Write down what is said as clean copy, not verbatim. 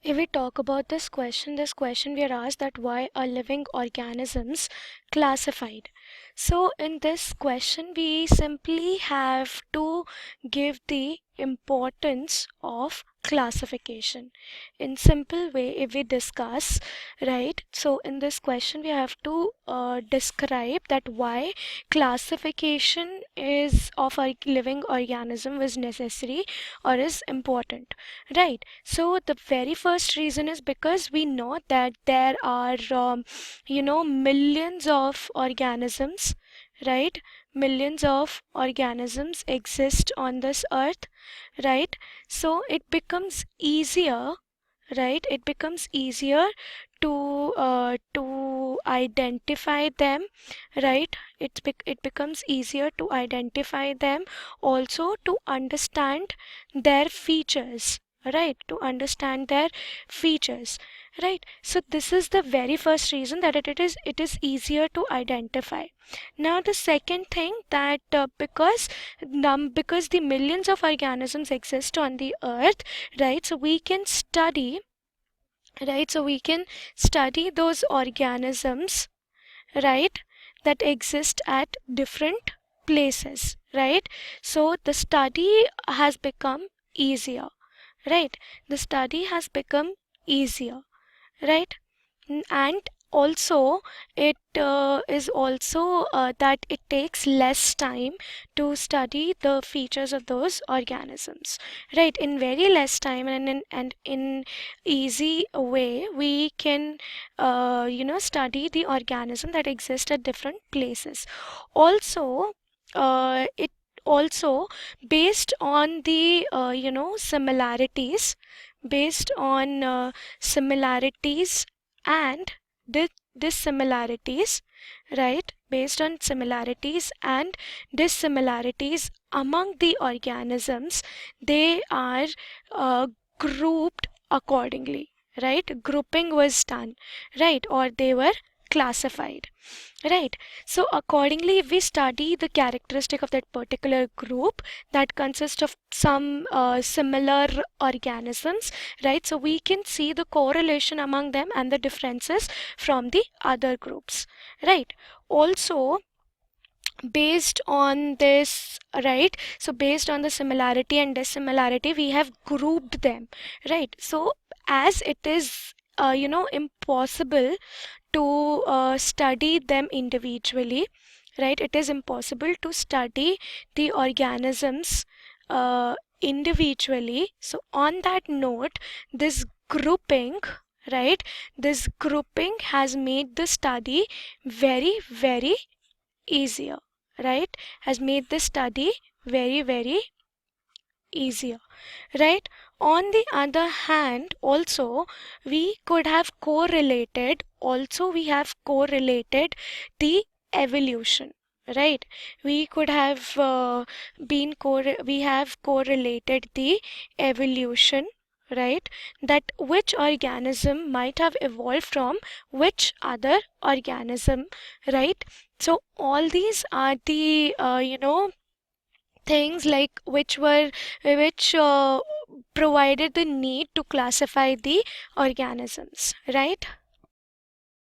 If we talk about this question we are asked that why are living organisms classified? So in this question we simply have to give the importance of classification. In simple way, if we discuss, right, so in this question we have to describe that why classification is of a living organism is necessary or is important, right? So the very first reason is because we know that there are millions of organisms, right? Millions of organisms exist on this earth, right? So it becomes easier, right? It becomes easier to identify them, right? It becomes easier to identify them, also to understand their features, right? To understand their features, right? So this is the very first reason that it is easier to identify. Now the second thing that because the millions of organisms exist on the earth, right? So we can study, right? So we can study those organisms, right, that exist at different places, right? So the study has become easier, right? The study has become easier, right? And also it is also that it takes less time to study the features of those organisms, right? In very less time and in easy way we can study the organism that exist at different places. Also it also based on the similarities, based on similarities and dissimilarities, right? Based on similarities and dissimilarities among the organisms, they are grouped accordingly, right? Grouping was done, right? Or they were classified, right? So accordingly, if we study the characteristic of that particular group that consists of some similar organisms, right? So we can see the correlation among them and the differences from the other groups, right? Also based on this, right, so based on the similarity and dissimilarity we have grouped them, right? So as it is impossible to study them individually, right? It is impossible to study the organisms individually. So on that note, this grouping, right, this grouping has made the study very, very easier, right? Has made the study very, very easier, right? On the other hand, also we have correlated the evolution, right? We could have we have correlated the evolution, right? That which organism might have evolved from which other organism, right? So all these are the things like which provided the need to classify the organisms, right?